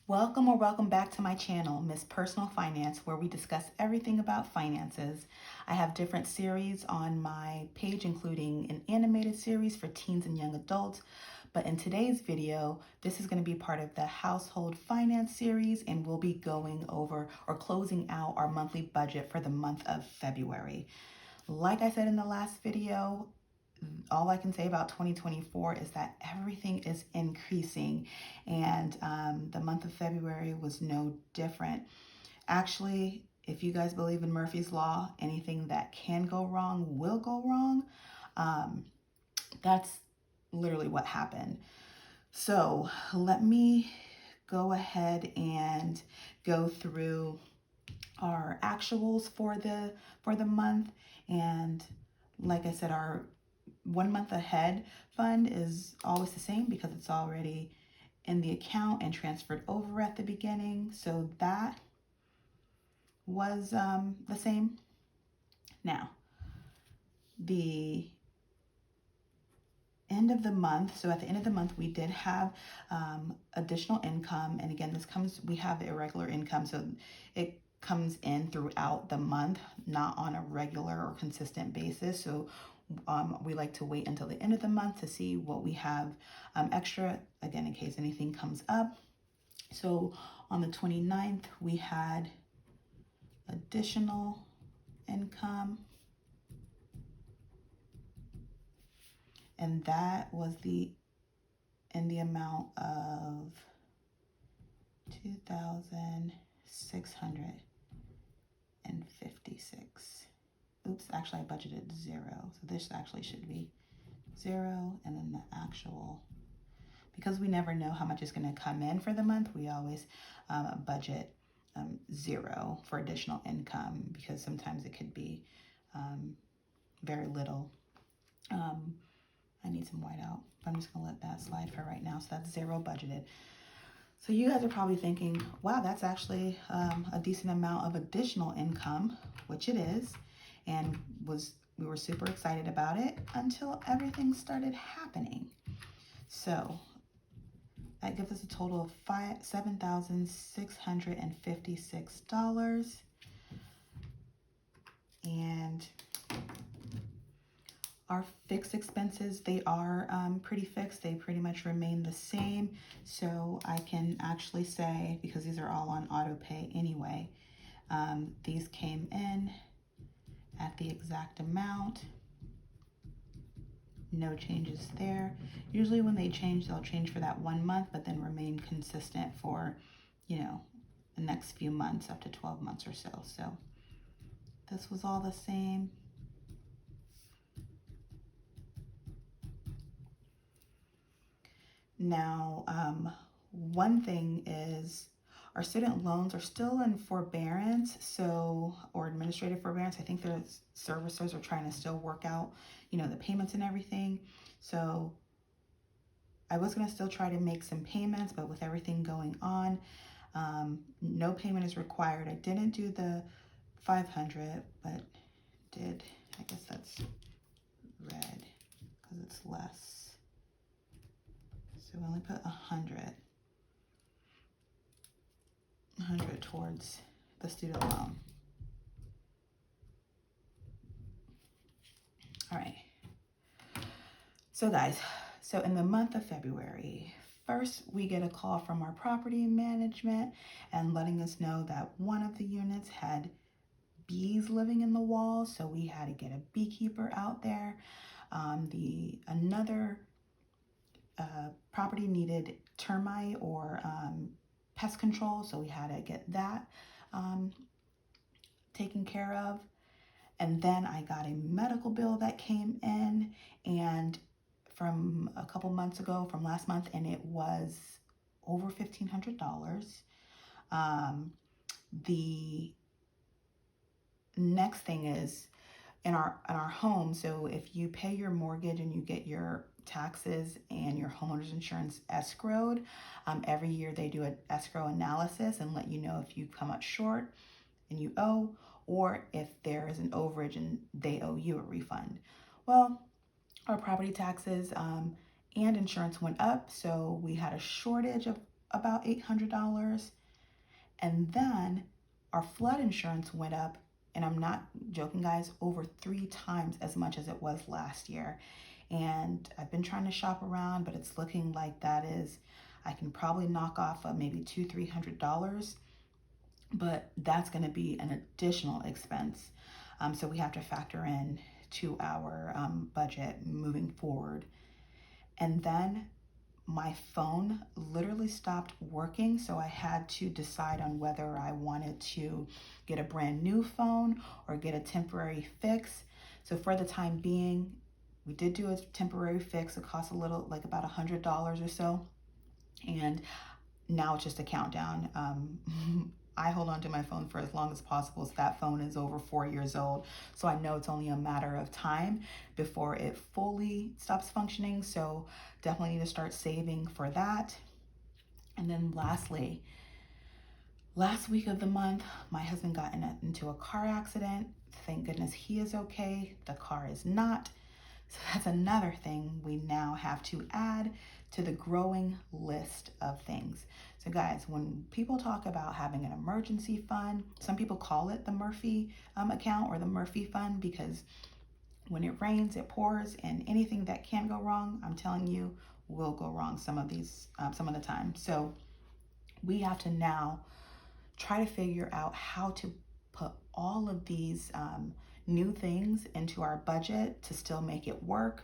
Welcome or welcome back to my channel, Miss Personal Finance, where we discuss everything about finances. I have different series on my page, including an animated series for teens and young adults. But in today's video, this is going to be part of the household finance series, and we'll be going over or closing out our monthly budget for the month of February. Like I said in the last video, all I can say about 2024 is that everything is increasing, and the month of February was no different. Actually, if you guys believe in Murphy's Law, anything that can go wrong will go wrong. That's literally what happened. So let me go ahead and go through our actuals for the month. And like I said, our 1 month ahead fund is always the same because it's already in the account and transferred over at the beginning. So that was the same. Now, the end of the month, so at the end of the month, we did have additional income. And again, we have irregular income, so it comes in throughout the month, not on a regular or consistent basis. So we like to wait until the end of the month to see what we have extra, again, in case anything comes up. So on the 29th, we had additional income, and that was in the amount of $2,656. Oops, actually I budgeted 0. So this actually should be 0, and then the actual, because we never know how much is going to come in for the month, we always budget 0 for additional income, because sometimes it could be very little. I need some whiteout, but I'm just going to let that slide for right now. So that's 0 budgeted. So you guys are probably thinking, wow, that's actually a decent amount of additional income, which it is, and we were super excited about it until everything started happening. So that gives us a total of $7,656. And our fixed expenses, they are pretty fixed. They pretty much remain the same. So I can actually say, because these are all on auto pay anyway, these came in at the exact amount. No changes there. Usually when they change, they'll change for that 1 month, but then remain consistent for, the next few months, up to 12 months or so. So this was all the same. Now, one thing is our student loans are still in forbearance, or administrative forbearance. I think the servicers are trying to still work out, the payments and everything. So I was going to still try to make some payments, but with everything going on, no payment is required. I didn't do the 500, but did, I guess that's red because it's less. So we only put 100 towards the student loan. All right. So guys, so in the month of February, first we get a call from our property management and letting us know that one of the units had bees living in the walls, so we had to get a beekeeper out there. Another property needed termite or pest control, so we had to get that taken care of. And then I got a medical bill that came in, and from a couple months ago, from last month, and it was over $1,500. The next thing is in our home. So if you pay your mortgage and you get your taxes and your homeowner's insurance escrowed, every year they do an escrow analysis and let you know if you come up short and you owe, or if there is an overage and they owe you a refund. Well, our property taxes and insurance went up, so we had a shortage of about $800. And then our flood insurance went up, and I'm not joking, guys, over 3 times as much as it was last year. And I've been trying to shop around, but it's looking like I can probably knock off maybe $200-300, but that's going to be an additional expense. So we have to factor in to our budget moving forward. And then my phone literally stopped working, so I had to decide on whether I wanted to get a brand new phone or get a temporary fix. So for the time being, we did do a temporary fix. It cost a little, like about $100 or so, and now it's just a countdown. I hold on to my phone for as long as possible. So that phone is over 4 years old. So I know it's only a matter of time before it fully stops functioning. So definitely need to start saving for that. And then lastly, last week of the month, my husband got into a car accident. Thank goodness he is okay. The car is not. So that's another thing we now have to add to the growing list of things. So guys, when people talk about having an emergency fund, some people call it the Murphy account or the Murphy fund, because when it rains, it pours, and anything that can go wrong, I'm telling you, will go wrong some of the time. So we have to now try to figure out how to put all of these new things into our budget to still make it work.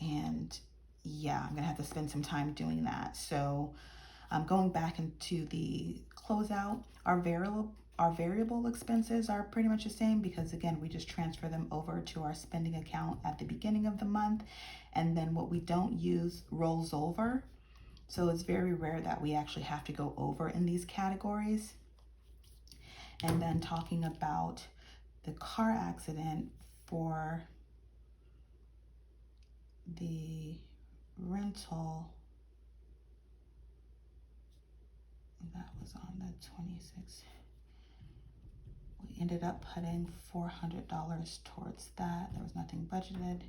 And yeah, I'm gonna have to spend some time doing that. So going back into the closeout, our variable expenses are pretty much the same, because again, we just transfer them over to our spending account at the beginning of the month, and then what we don't use rolls over. So it's very rare that we actually have to go over in these categories. And then talking about the car accident, for the rental, that was on the 26th. We ended up putting $400 towards that. There was nothing budgeted.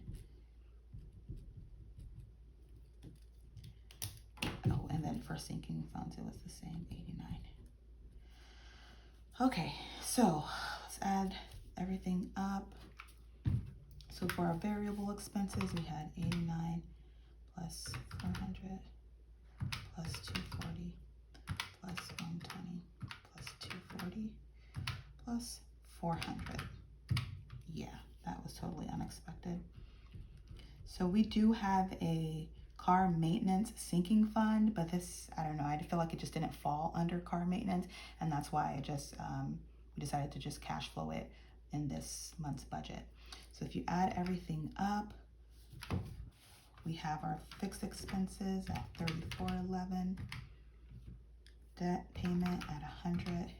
Oh, and then for sinking funds, it was the same, 89. Okay, so let's add everything up. So for our variable expenses, we had 89 plus 400 plus 240 plus 120 plus 240 plus 400. Yeah, that was totally unexpected. So we do have a car maintenance sinking fund, but this, I don't know, I feel like it just didn't fall under car maintenance, and that's why I just we decided to just cash flow it in this month's budget. So if you add everything up, we have our fixed expenses at $34.11, debt payment at $100,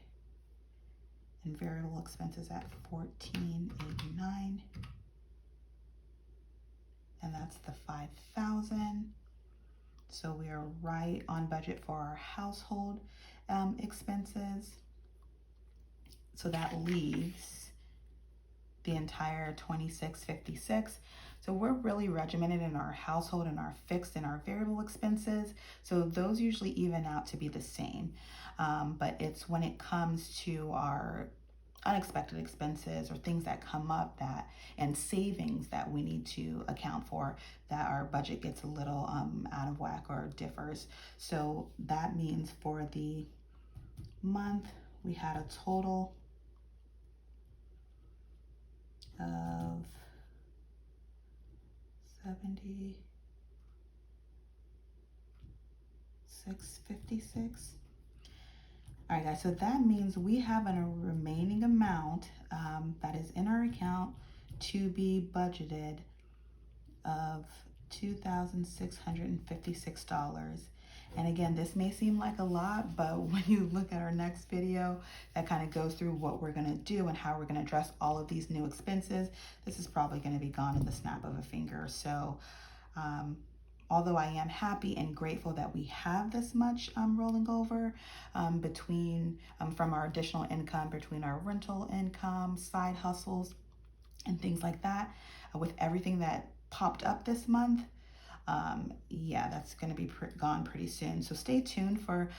and variable expenses at $14.89. And that's the $5,000. So we are right on budget for our household expenses. So that leaves the entire $26.56. So we're really regimented in our household and our fixed and our variable expenses. So those usually even out to be the same. But it's when it comes to our unexpected expenses or things that come up and savings that we need to account for, that our budget gets a little out of whack or differs. So that means for the month, we had a total of $76.56. All right, guys, so that means we have a remaining amount that is in our account to be budgeted of $2,656. And again, this may seem like a lot, but when you look at our next video that kind of goes through what we're gonna do and how we're gonna address all of these new expenses, this is probably gonna be gone in the snap of a finger. So although I am happy and grateful that we have this much rolling over between from our additional income, between our rental income, side hustles, and things like that, with everything that popped up this month, yeah, that's going to be gone pretty soon. So stay tuned for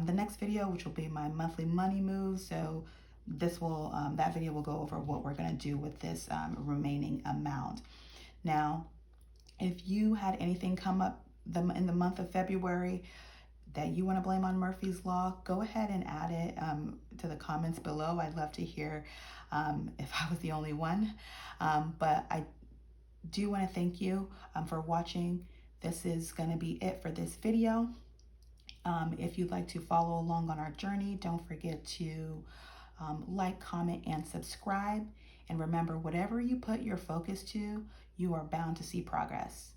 the next video, which will be my monthly money move. So this will, that video will go over what we're going to do with this remaining amount. Now, if you had anything come up in the month of February that you want to blame on Murphy's Law, go ahead and add it to the comments below. I'd love to hear if I was the only one. But I do want to thank you for watching. This is going to be it for this video. If you'd like to follow along on our journey, don't forget to like, comment, and subscribe. And remember, whatever you put your focus to, you are bound to see progress.